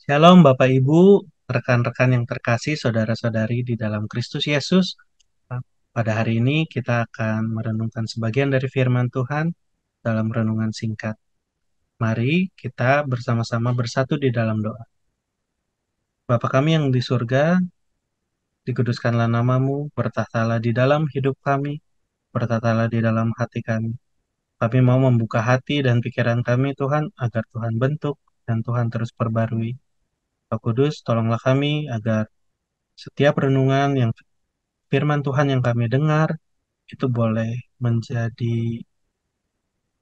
Shalom Bapak Ibu, rekan-rekan yang terkasih, saudara-saudari di dalam Kristus Yesus. Pada hari ini kita akan merenungkan sebagian dari firman Tuhan dalam renungan singkat. Mari kita bersama-sama bersatu di dalam doa. Bapa kami yang di surga, dikuduskanlah namamu, bertahtalah di dalam hidup kami, bertahtalah di dalam hati kami. Kami mau membuka hati dan pikiran kami Tuhan, agar Tuhan bentuk dan Tuhan terus perbarui. Roh Kudus, tolonglah kami agar setiap renungan yang firman Tuhan yang kami dengar itu boleh menjadi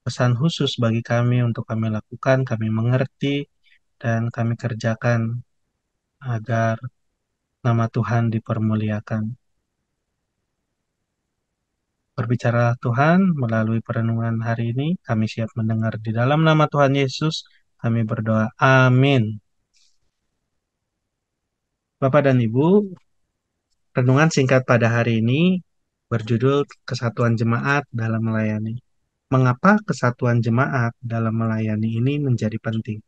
pesan khusus bagi kami untuk kami lakukan, kami mengerti, dan kami kerjakan agar nama Tuhan dipermuliakan. Berbicara Tuhan melalui perenungan hari ini, kami siap mendengar di dalam nama Tuhan Yesus, kami berdoa. Amin. Bapak dan Ibu, renungan singkat pada hari ini berjudul Kesatuan Jemaat dalam Melayani. Mengapa kesatuan jemaat dalam melayani ini menjadi penting?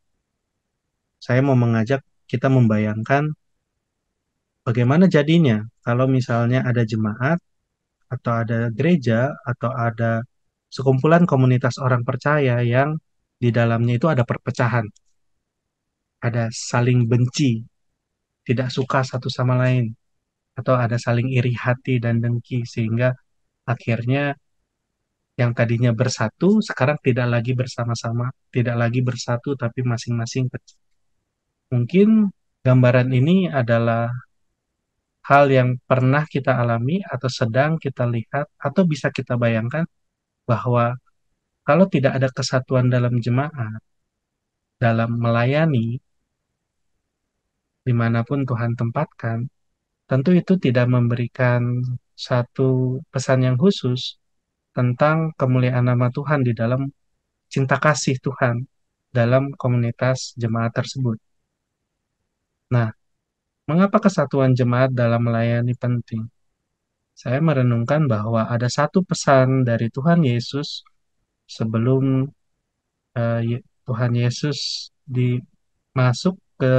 Saya mau mengajak kita membayangkan bagaimana jadinya kalau misalnya ada jemaat atau ada gereja atau ada sekumpulan komunitas orang percaya yang di dalamnya itu ada perpecahan, ada saling benci, tidak suka satu sama lain, atau ada saling iri hati dan dengki sehingga akhirnya yang tadinya bersatu sekarang tidak lagi bersama-sama, tidak lagi bersatu tapi masing-masing pecah. Mungkin gambaran ini adalah hal yang pernah kita alami atau sedang kita lihat atau bisa kita bayangkan bahwa kalau tidak ada kesatuan dalam jemaat, dalam melayani dimanapun Tuhan tempatkan, tentu itu tidak memberikan satu pesan yang khusus tentang kemuliaan nama Tuhan di dalam cinta kasih Tuhan dalam komunitas jemaat tersebut. Nah, mengapa kesatuan jemaat dalam melayani penting? Saya merenungkan bahwa ada satu pesan dari Tuhan Yesus sebelum Tuhan Yesus masuk ke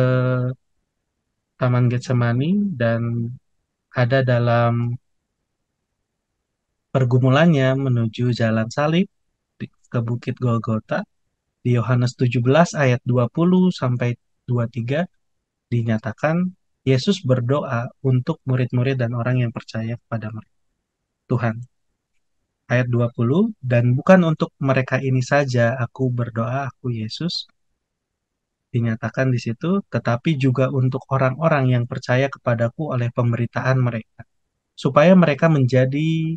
Taman Getsemani dan ada dalam pergumulannya menuju jalan salib ke Bukit Golgota di Yohanes 17 ayat 20 sampai 23 dinyatakan Yesus berdoa untuk murid-murid dan orang yang percaya kepada Tuhan. Ayat 20, dan bukan untuk mereka ini saja aku berdoa, aku Yesus, dinyatakan di situ, tetapi juga untuk orang-orang yang percaya kepadaku oleh pemberitaan mereka, supaya mereka menjadi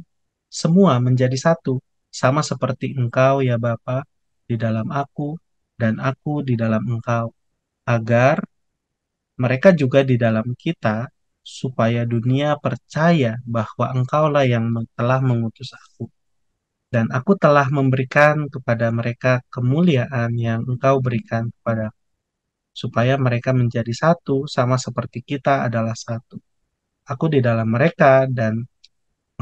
satu, sama seperti engkau ya Bapa di dalam aku dan aku di dalam engkau, agar mereka juga di dalam kita, supaya dunia percaya bahwa engkaulah yang telah mengutus aku. Dan aku telah memberikan kepada mereka kemuliaan yang engkau berikan kepada, supaya mereka menjadi satu, sama seperti kita adalah satu. Aku di dalam mereka dan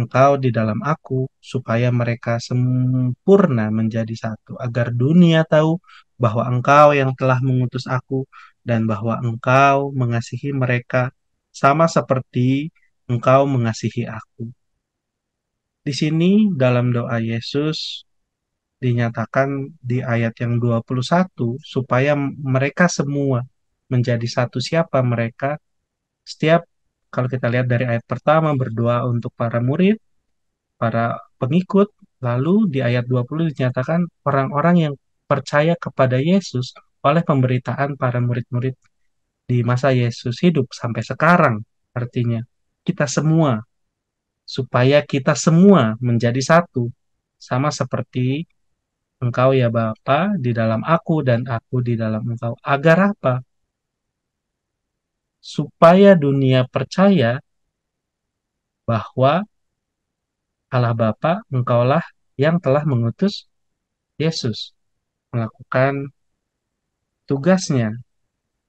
engkau di dalam aku, supaya mereka sempurna menjadi satu, agar dunia tahu bahwa engkau yang telah mengutus aku, dan bahwa engkau mengasihi mereka sama seperti engkau mengasihi aku. Di sini dalam doa Yesus dinyatakan di ayat yang 21, supaya mereka semua menjadi satu. Siapa mereka? Setiap kalau kita lihat dari ayat pertama berdoa untuk para murid, para pengikut, lalu di ayat 20 dinyatakan orang-orang yang percaya kepada Yesus oleh pemberitaan para murid-murid di masa Yesus hidup sampai sekarang. Artinya kita semua, supaya kita semua menjadi satu, sama seperti engkau ya Bapa di dalam aku dan aku di dalam engkau. Agar apa? Supaya dunia percaya bahwa Allah Bapa, engkaulah yang telah mengutus Yesus melakukan tugasnya,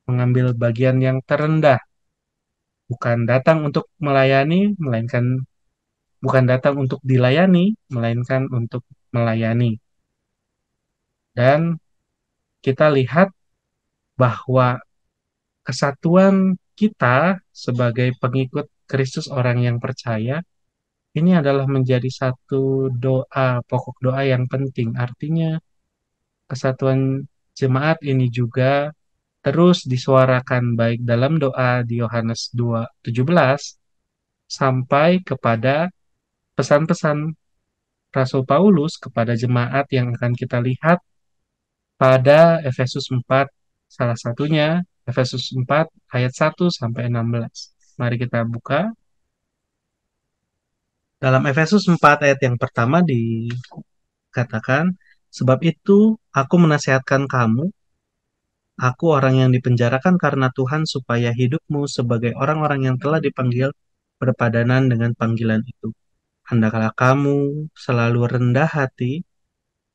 mengambil bagian yang terendah, bukan datang untuk melayani, bukan datang untuk dilayani, melainkan untuk melayani. Dan kita lihat bahwa kesatuan kita sebagai pengikut Kristus orang yang percaya ini adalah menjadi satu doa, pokok doa yang penting. Artinya kesatuan jemaat ini juga terus disuarakan baik dalam doa di Yohanes 2:17 sampai kepada pesan-pesan Rasul Paulus kepada jemaat yang akan kita lihat pada Efesus 4, salah satunya Efesus 4 ayat 1 sampai 16. Mari kita buka. Dalam Efesus 4 ayat yang pertama dikatakan, sebab itu aku menasihatkan kamu, aku orang yang dipenjarakan karena Tuhan supaya hidupmu sebagai orang-orang yang telah dipanggil berpadanan dengan panggilan itu. Hendaklah kamu selalu rendah hati,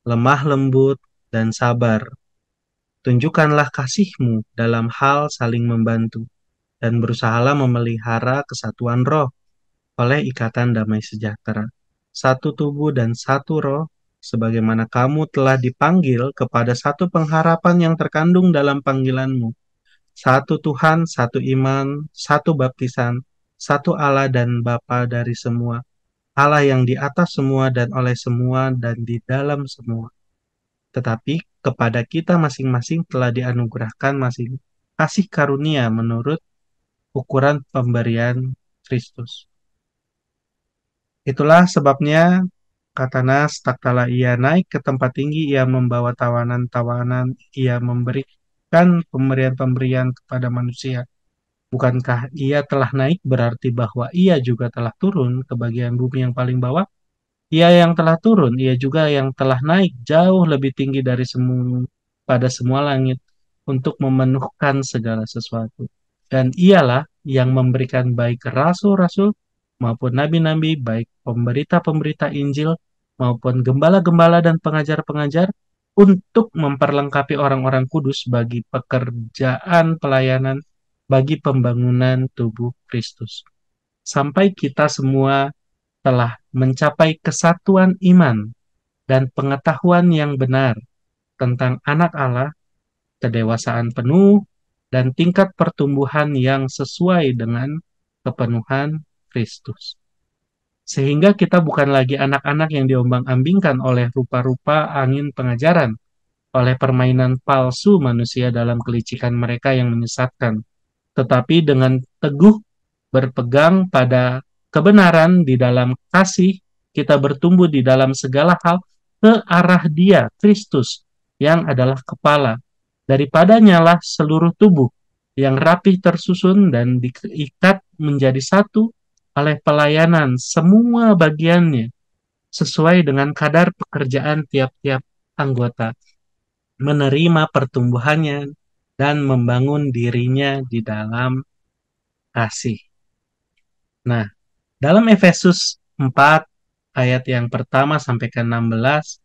lemah lembut, dan sabar. Tunjukkanlah kasihmu dalam hal saling membantu, dan berusahalah memelihara kesatuan roh oleh ikatan damai sejahtera. Satu tubuh dan satu roh, sebagaimana kamu telah dipanggil kepada satu pengharapan yang terkandung dalam panggilanmu. Satu Tuhan, satu iman, satu baptisan, satu Allah dan Bapa dari semua. Allah yang di atas semua dan oleh semua dan di dalam semua. Tetapi kepada kita masing-masing telah dianugerahkan masing kasih karunia menurut ukuran pemberian Kristus. Itulah sebabnya kata Nas, tak kala ia naik ke tempat tinggi, ia membawa tawanan-tawanan, ia memberikan pemberian-pemberian kepada manusia. Bukankah ia telah naik berarti bahwa ia juga telah turun ke bagian bumi yang paling bawah? Ia yang telah turun, ia juga yang telah naik jauh lebih tinggi dari semua pada semua langit untuk memenuhkan segala sesuatu. Dan ialah yang memberikan baik rasul-rasul maupun nabi-nabi, baik pemberita-pemberita Injil maupun gembala-gembala dan pengajar-pengajar untuk memperlengkapi orang-orang kudus bagi pekerjaan pelayanan bagi pembangunan tubuh Kristus. Sampai kita semua telah mencapai kesatuan iman dan pengetahuan yang benar tentang anak Allah, kedewasaan penuh, dan tingkat pertumbuhan yang sesuai dengan kepenuhan Kristus. Sehingga kita bukan lagi anak-anak yang diombang-ambingkan oleh rupa-rupa angin pengajaran, oleh permainan palsu manusia dalam kelicikan mereka yang menyesatkan, tetapi dengan teguh berpegang pada kebenaran di dalam kasih, kita bertumbuh di dalam segala hal ke arah Dia, Kristus, yang adalah kepala. Daripadanya lah seluruh tubuh yang rapih tersusun dan diikat menjadi satu oleh pelayanan semua bagiannya sesuai dengan kadar pekerjaan tiap-tiap anggota, menerima pertumbuhannya dan membangun dirinya di dalam kasih. Nah, dalam Efesus 4 ayat yang pertama sampai ke 16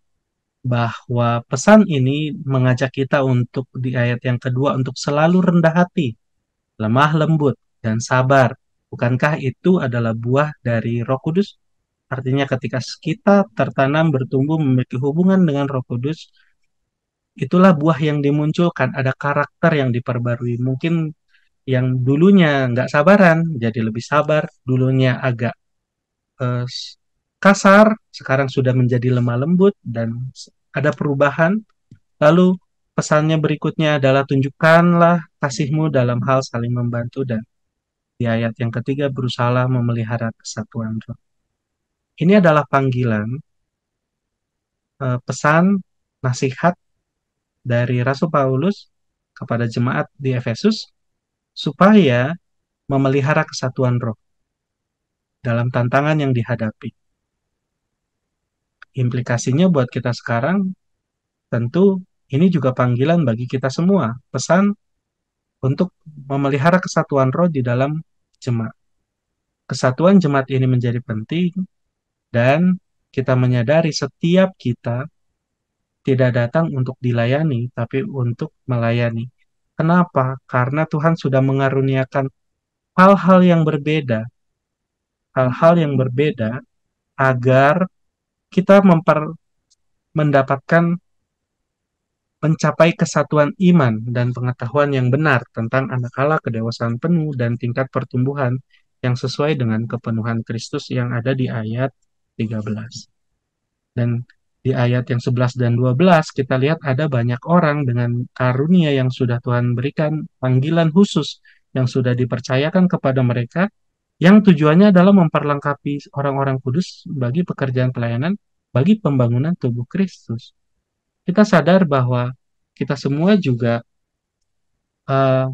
bahwa pesan ini mengajak kita untuk di ayat yang kedua untuk selalu rendah hati, lemah lembut, dan sabar. Bukankah itu adalah buah dari Roh Kudus? Artinya ketika kita tertanam bertumbuh memiliki hubungan dengan Roh Kudus, itulah buah yang dimunculkan, ada karakter yang diperbarui. Mungkin yang dulunya nggak sabaran, jadi lebih sabar, dulunya agak eh, kasar, sekarang sudah menjadi lemah lembut dan ada perubahan. Lalu pesannya berikutnya adalah tunjukkanlah kasihmu dalam hal saling membantu dan di ayat yang ketiga berusahalah memelihara kesatuan roh. Ini adalah panggilan, pesan, nasihat dari Rasul Paulus kepada jemaat di Efesus supaya memelihara kesatuan roh dalam tantangan yang dihadapi. Implikasinya buat kita sekarang tentu ini juga panggilan bagi kita semua, pesan untuk memelihara kesatuan roh di dalam jemaat. Kesatuan jemaat ini menjadi penting dan kita menyadari setiap kita tidak datang untuk dilayani, tapi untuk melayani. Kenapa? Karena Tuhan sudah mengaruniakan hal-hal yang berbeda, hal-hal yang berbeda agar kita mendapatkan mencapai kesatuan iman dan pengetahuan yang benar tentang anak Allah, kedewasaan penuh, dan tingkat pertumbuhan yang sesuai dengan kepenuhan Kristus yang ada di ayat 13. Dan di ayat yang 11 dan 12 kita lihat ada banyak orang dengan karunia yang sudah Tuhan berikan, panggilan khusus yang sudah dipercayakan kepada mereka, yang tujuannya adalah memperlengkapi orang-orang kudus bagi pekerjaan pelayanan, bagi pembangunan tubuh Kristus. Kita sadar bahwa kita semua juga eh,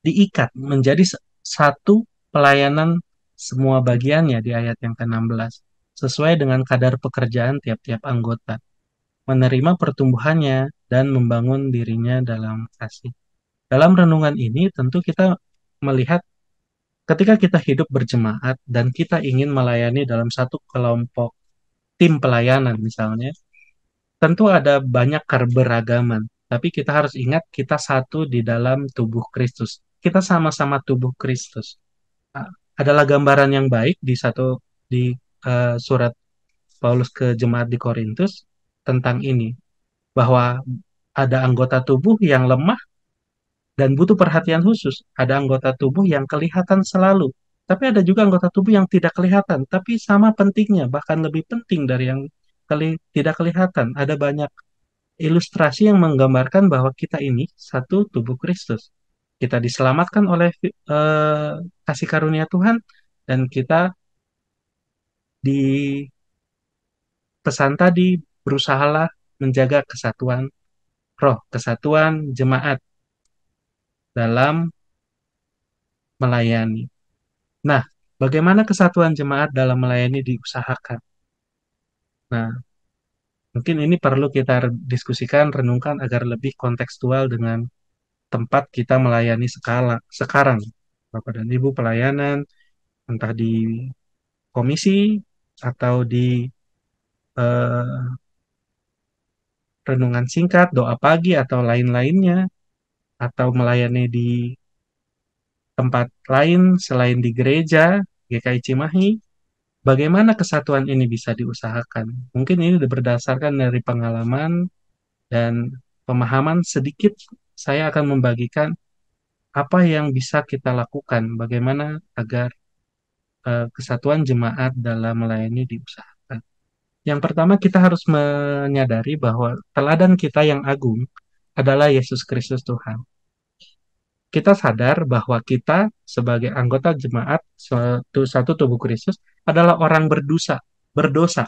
diikat menjadi satu pelayanan semua bagiannya di ayat yang ke-16, sesuai dengan kadar pekerjaan tiap-tiap anggota, menerima pertumbuhannya dan membangun dirinya dalam kasih. Dalam renungan ini tentu kita melihat ketika kita hidup berjemaat dan kita ingin melayani dalam satu kelompok tim pelayanan misalnya, tentu ada banyak keberagaman, tapi kita harus ingat kita satu di dalam tubuh Kristus. Kita sama-sama tubuh Kristus. Ah, adalah gambaran yang baik di surat Paulus ke jemaat di Korintus tentang ini, bahwa ada anggota tubuh yang lemah dan butuh perhatian khusus. Ada anggota tubuh yang kelihatan selalu, tapi ada juga anggota tubuh yang tidak kelihatan, tapi sama pentingnya, bahkan lebih penting dari yang tidak kelihatan. Ada banyak ilustrasi yang menggambarkan bahwa kita ini satu tubuh Kristus. Kita diselamatkan oleh kasih karunia Tuhan, dan kita di pesan tadi berusahalah menjaga kesatuan roh, kesatuan jemaat dalam melayani. Nah, bagaimana kesatuan jemaat dalam melayani diusahakan? Nah, mungkin ini perlu kita diskusikan, renungkan agar lebih kontekstual dengan tempat kita melayani sekarang. Bapak dan Ibu pelayanan, entah di komisi atau di eh, renungan singkat, doa pagi atau lain-lainnya, atau melayani di tempat lain selain di gereja GKI Cimahi. Bagaimana kesatuan ini bisa diusahakan? Mungkin ini berdasarkan dari pengalaman dan pemahaman sedikit. Saya akan membagikan apa yang bisa kita lakukan, bagaimana agar kesatuan jemaat dalam melayani diusahakan. Yang pertama, kita harus menyadari bahwa teladan kita yang agung adalah Yesus Kristus Tuhan. Kita sadar bahwa kita sebagai anggota jemaat satu tubuh Kristus adalah orang berdosa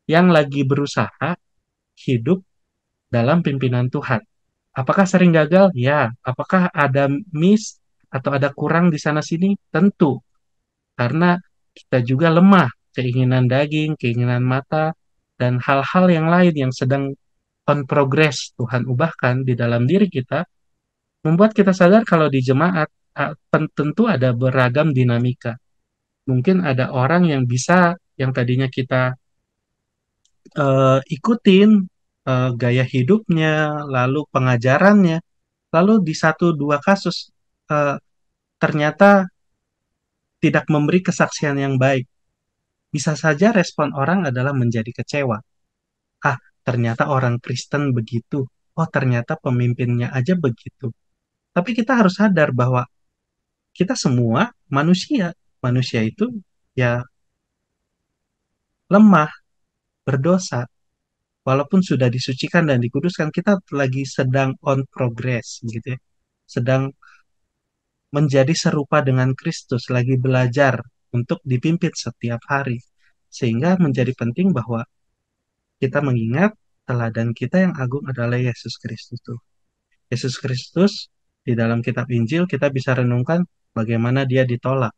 yang lagi berusaha hidup dalam pimpinan Tuhan. Apakah sering gagal? Ya. Apakah ada miss atau ada kurang di sana sini? Tentu, karena kita juga lemah, keinginan daging, keinginan mata, dan hal-hal yang lain yang sedang on progress Tuhan ubahkan di dalam diri kita, membuat kita sadar kalau di jemaat tentu ada beragam dinamika. Mungkin ada orang yang bisa, yang tadinya kita ikutin gaya hidupnya, lalu pengajarannya, lalu di satu dua kasus eh, ternyata tidak memberi kesaksian yang baik. Bisa saja respon orang adalah menjadi kecewa. Ah, ternyata orang Kristen begitu. Oh, ternyata pemimpinnya aja begitu. Tapi kita harus sadar bahwa kita semua manusia. Manusia itu ya lemah, berdosa. Walaupun sudah disucikan dan dikuduskan, kita lagi sedang on progress, gitu ya. Sedang menjadi serupa dengan Kristus, lagi belajar untuk dipimpin setiap hari. Sehingga menjadi penting bahwa kita mengingat teladan kita yang agung adalah Yesus Kristus tuh. Yesus Kristus di dalam kitab Injil kita bisa renungkan bagaimana dia ditolak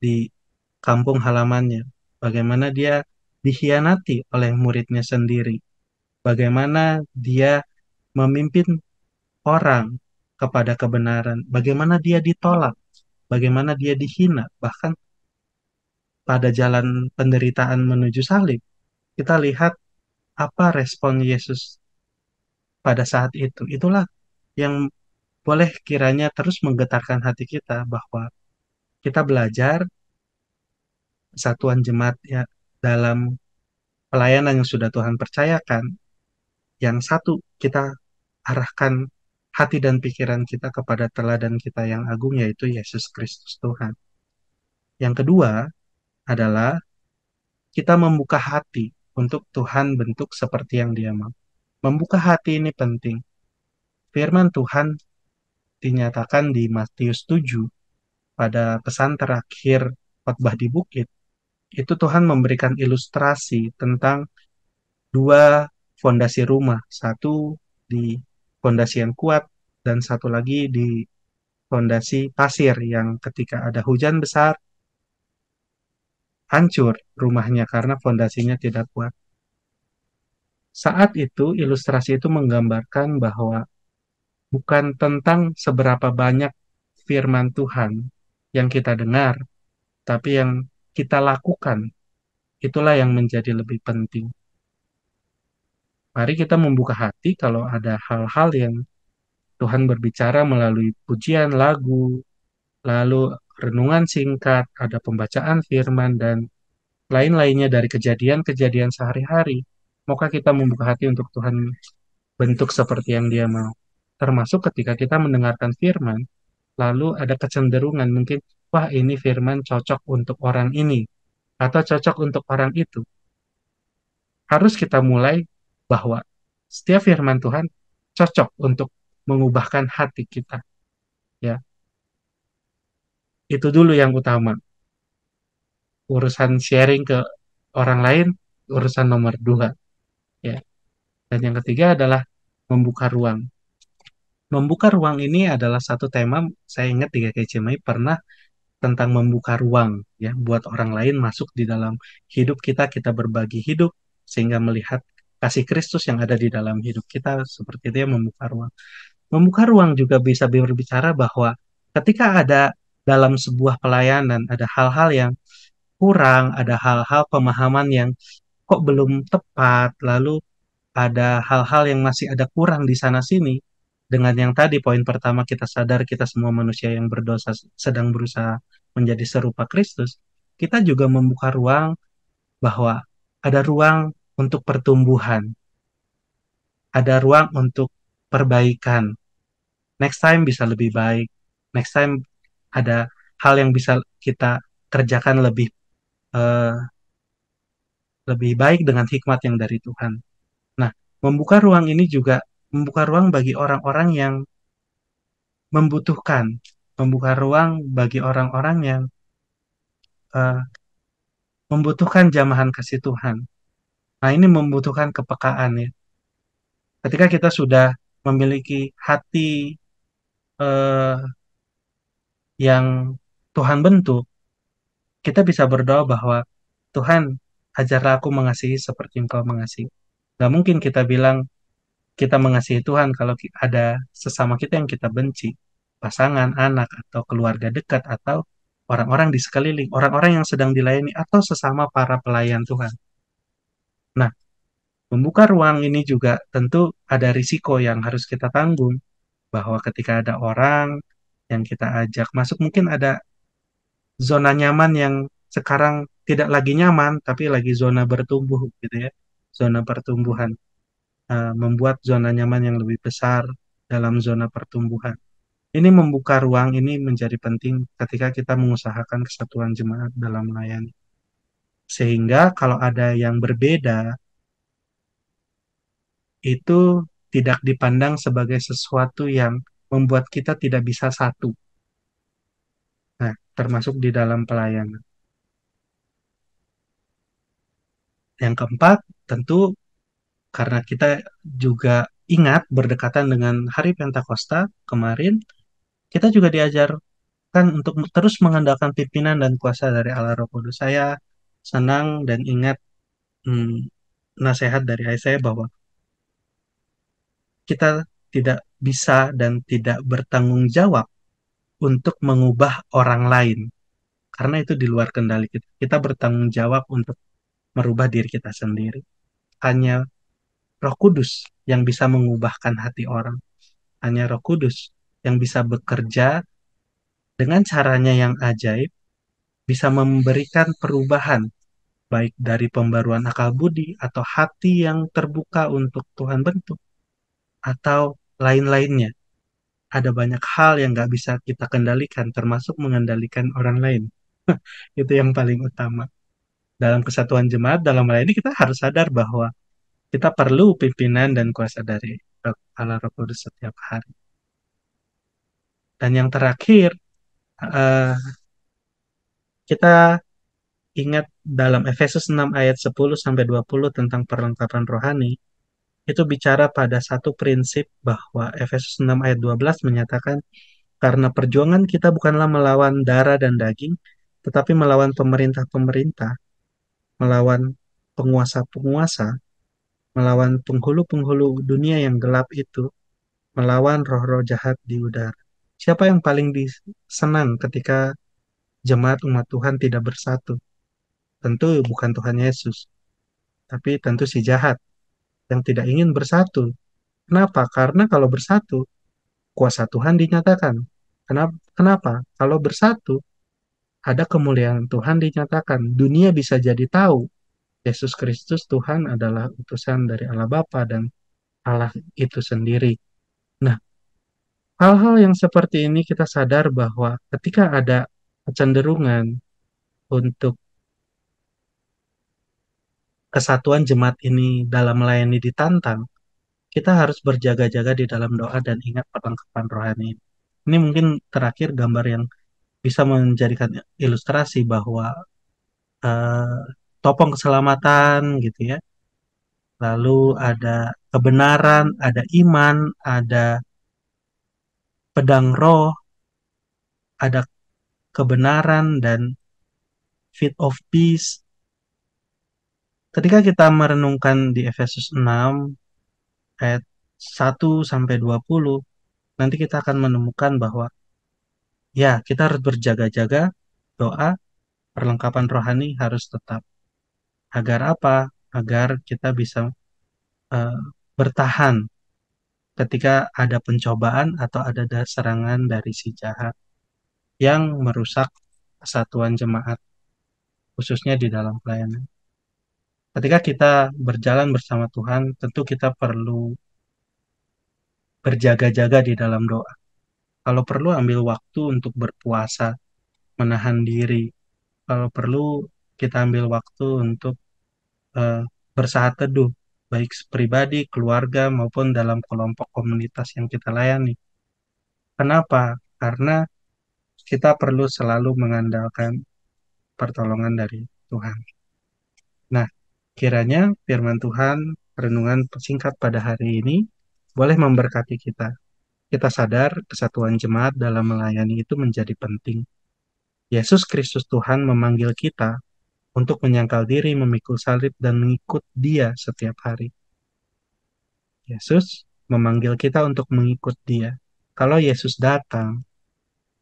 di kampung halamannya, bagaimana dia dikhianati oleh muridnya sendiri, bagaimana dia memimpin orang kepada kebenaran, bagaimana dia ditolak, bagaimana dia dihina, bahkan pada jalan penderitaan menuju salib. Kita lihat apa respon Yesus pada saat itu. Itulah yang boleh kiranya terus menggetarkan hati kita bahwa kita belajar satuan jemaat ya dalam pelayanan yang sudah Tuhan percayakan. Yang satu, kita arahkan hati dan pikiran kita kepada teladan kita yang agung, yaitu Yesus Kristus Tuhan. Yang kedua adalah kita membuka hati untuk Tuhan bentuk seperti yang Dia mau. Membuka hati ini penting. Firman Tuhan dinyatakan di Matius 7 pada pesan terakhir khotbah di bukit. Itu Tuhan memberikan ilustrasi tentang dua fondasi rumah. Satu di fondasi yang kuat dan satu lagi di fondasi pasir yang ketika ada hujan besar hancur rumahnya karena fondasinya tidak kuat. Saat itu ilustrasi itu menggambarkan bahwa bukan tentang seberapa banyak firman Tuhan yang kita dengar, tapi yang kita lakukan, itulah yang menjadi lebih penting. Mari kita membuka hati kalau ada hal-hal yang Tuhan berbicara melalui pujian, lagu, lalu renungan singkat, ada pembacaan firman, dan lain-lainnya dari kejadian-kejadian sehari-hari. Maukah kita membuka hati untuk Tuhan bentuk seperti yang Dia mau? Termasuk ketika kita mendengarkan firman, lalu ada kecenderungan mungkin, wah ini firman cocok untuk orang ini, atau cocok untuk orang itu. Harus kita mulai bahwa setiap firman Tuhan cocok untuk mengubahkan hati kita. Ya, itu dulu yang utama. Urusan sharing ke orang lain, urusan nomor dua. Ya, dan yang ketiga adalah membuka ruang. Membuka ruang ini adalah satu tema, saya ingat di GKCMI pernah tentang membuka ruang, ya, buat orang lain masuk di dalam hidup kita, kita berbagi hidup, sehingga melihat kasih Kristus yang ada di dalam hidup kita, seperti itu ya membuka ruang. Membuka ruang juga bisa berbicara bahwa ketika ada dalam sebuah pelayanan, ada hal-hal yang kurang, ada hal-hal pemahaman yang kok belum tepat, lalu ada hal-hal yang masih ada kurang di sana-sini. Dengan yang tadi, poin pertama, kita sadar kita semua manusia yang berdosa sedang berusaha menjadi serupa Kristus. Kita juga membuka ruang bahwa ada ruang untuk pertumbuhan, ada ruang untuk perbaikan. Next time bisa lebih baik. Next time ada hal yang bisa kita kerjakan eh, lebih baik dengan hikmat yang dari Tuhan. Nah, membuka ruang ini juga membuka ruang bagi orang-orang yang membutuhkan, membuka ruang bagi orang-orang yang eh, membutuhkan jamahan kasih Tuhan. Nah, ini membutuhkan kepekaan ya. Ketika kita sudah memiliki hati eh, yang Tuhan bentuk, kita bisa berdoa bahwa Tuhan, ajarlah aku mengasihi seperti Engkau mengasihi. Gak mungkin kita bilang kita mengasihi Tuhan kalau ada sesama kita yang kita benci, pasangan, anak, atau keluarga dekat, atau orang-orang di sekeliling, orang-orang yang sedang dilayani, atau sesama para pelayan Tuhan. Nah, membuka ruang ini juga tentu ada risiko yang harus kita tanggung, bahwa ketika ada orang yang kita ajak masuk, mungkin ada zona nyaman yang sekarang tidak lagi nyaman, tapi lagi zona bertumbuh gitu ya, zona pertumbuhan. Membuat zona nyaman yang lebih besar dalam zona pertumbuhan. Ini membuka ruang ini menjadi penting ketika kita mengusahakan kesatuan jemaat dalam melayani. Sehingga kalau ada yang berbeda, itu tidak dipandang sebagai sesuatu yang membuat kita tidak bisa satu. Nah, termasuk di dalam pelayanan. Yang keempat, tentu karena kita juga ingat berdekatan dengan Hari Pentakosta kemarin, kita juga diajarkan untuk terus mengandalkan pimpinan dan kuasa dari Allah Roh Kudus. Saya senang dan ingat hmm, nasihat dari ayah saya bahwa kita tidak bisa dan tidak bertanggung jawab untuk mengubah orang lain, karena itu di luar kendali kita. Kita bertanggung jawab untuk merubah diri kita sendiri. Hanya Roh Kudus yang bisa mengubahkan hati orang. Hanya Roh Kudus yang bisa bekerja dengan caranya yang ajaib, bisa memberikan perubahan, baik dari pembaruan akal budi atau hati yang terbuka untuk Tuhan bentuk, atau lain-lainnya. Ada banyak hal yang nggak bisa kita kendalikan, termasuk mengendalikan orang lain. Itu yang paling utama. Dalam kesatuan jemaat, dalam hal ini kita harus sadar bahwa kita perlu pimpinan dan kuasa dari Allah Roh Kudus setiap hari. Dan yang terakhir, eh, kita ingat dalam Efesus 6 ayat 10 sampai 20 tentang perlengkapan rohani, itu bicara pada satu prinsip bahwa Efesus 6 ayat 12 menyatakan karena perjuangan kita bukanlah melawan darah dan daging, tetapi melawan pemerintah-pemerintah, melawan penguasa-penguasa, melawan penghulu-penghulu dunia yang gelap itu, melawan roh-roh jahat di udara. Siapa yang paling senang ketika jemaat umat Tuhan tidak bersatu? Tentu bukan Tuhan Yesus, tapi tentu si jahat yang tidak ingin bersatu. Kenapa? Karena kalau bersatu, kuasa Tuhan dinyatakan. Kenapa? Kalau bersatu, ada kemuliaan Tuhan dinyatakan. Dunia bisa jadi tahu Yesus Kristus Tuhan adalah utusan dari Allah Bapa dan Allah itu sendiri. Nah, hal-hal yang seperti ini kita sadar bahwa ketika ada kecenderungan untuk kesatuan jemaat ini dalam melayani ditantang, kita harus berjaga-jaga di dalam doa dan ingat perlengkapan rohani. Ini mungkin terakhir gambar yang bisa menjadikan ilustrasi bahwa eh, topeng keselamatan gitu ya, lalu ada kebenaran, ada iman, ada pedang roh, ada kebenaran dan feet of peace. Ketika kita merenungkan di Efesus 6 ayat 1 sampai 20, nanti kita akan menemukan bahwa ya, kita harus berjaga-jaga, doa, perlengkapan rohani harus tetap. Agar apa? Agar kita bisa eh, bertahan ketika ada pencobaan atau ada serangan dari si jahat yang merusak kesatuan jemaat, khususnya di dalam pelayanan. Ketika kita berjalan bersama Tuhan, tentu kita perlu berjaga-jaga di dalam doa. Kalau perlu ambil waktu untuk berpuasa, menahan diri. Kalau perlu kita ambil waktu untuk eh, bersaat teduh, baik pribadi, keluarga, maupun dalam kelompok komunitas yang kita layani. Kenapa? Karena kita perlu selalu mengandalkan pertolongan dari Tuhan. Nah, kiranya firman Tuhan, renungan singkat pada hari ini, boleh memberkati kita. Kita sadar kesatuan jemaat dalam melayani itu menjadi penting. Yesus Kristus Tuhan memanggil kita untuk menyangkal diri, memikul salib, dan mengikut Dia setiap hari. Yesus memanggil kita untuk mengikut Dia. Kalau Yesus datang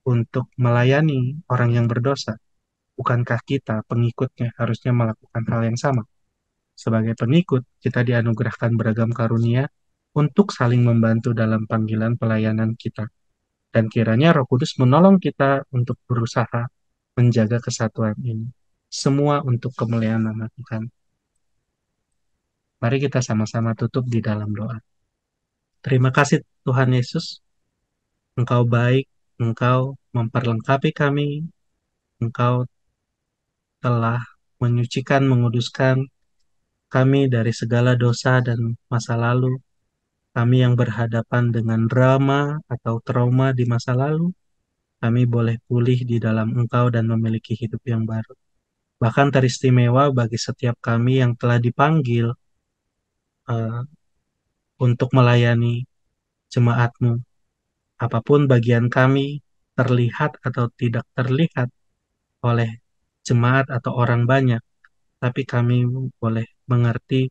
untuk melayani orang yang berdosa, bukankah kita, pengikutnya, harusnya melakukan hal yang sama? Sebagai pengikut, kita dianugerahkan beragam karunia untuk saling membantu dalam panggilan pelayanan kita. Dan kiranya Roh Kudus menolong kita untuk berusaha menjaga kesatuan ini. Semua untuk kemuliaan nama Tuhan. Mari kita sama-sama tutup di dalam doa. Terima kasih Tuhan Yesus, Engkau baik, Engkau memperlengkapi kami, Engkau telah menyucikan, menguduskan kami dari segala dosa dan masa lalu. Kami yang berhadapan dengan drama atau trauma di masa lalu, kami boleh pulih di dalam Engkau dan memiliki hidup yang baru. Bahkan teristimewa bagi setiap kami yang telah dipanggil eh, untuk melayani jemaat-Mu. Apapun bagian kami, terlihat atau tidak terlihat oleh jemaat atau orang banyak, tapi kami boleh mengerti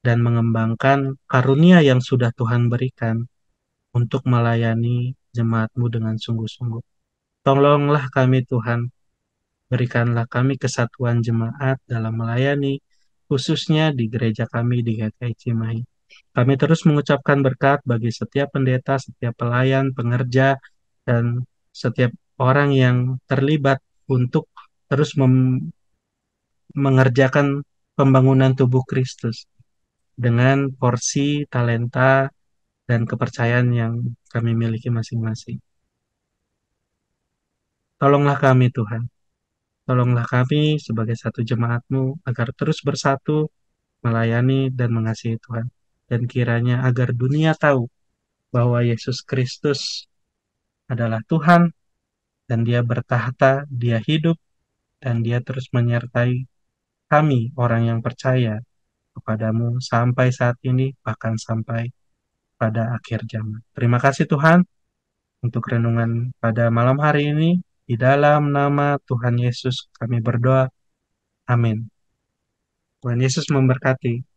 dan mengembangkan karunia yang sudah Tuhan berikan untuk melayani jemaat-Mu dengan sungguh-sungguh. Tolonglah kami Tuhan, berikanlah kami kesatuan jemaat dalam melayani, khususnya di gereja kami di GKI Cimahi. Kami terus mengucapkan berkat bagi setiap pendeta, setiap pelayan, pengerja, dan setiap orang yang terlibat untuk terus mengerjakan pembangunan tubuh Kristus dengan porsi talenta dan kepercayaan yang kami miliki masing-masing. Tolonglah kami Tuhan, tolonglah kami sebagai satu jemaat-Mu agar terus bersatu, melayani dan mengasihi Tuhan. Dan kiranya agar dunia tahu bahwa Yesus Kristus adalah Tuhan dan Dia bertahta, Dia hidup, dan Dia terus menyertai kami, orang yang percaya kepadamu sampai saat ini, bahkan sampai pada akhir zaman. Terima kasih Tuhan untuk renungan pada malam hari ini. Di dalam nama Tuhan Yesus kami berdoa. Amin. Tuhan Yesus memberkati.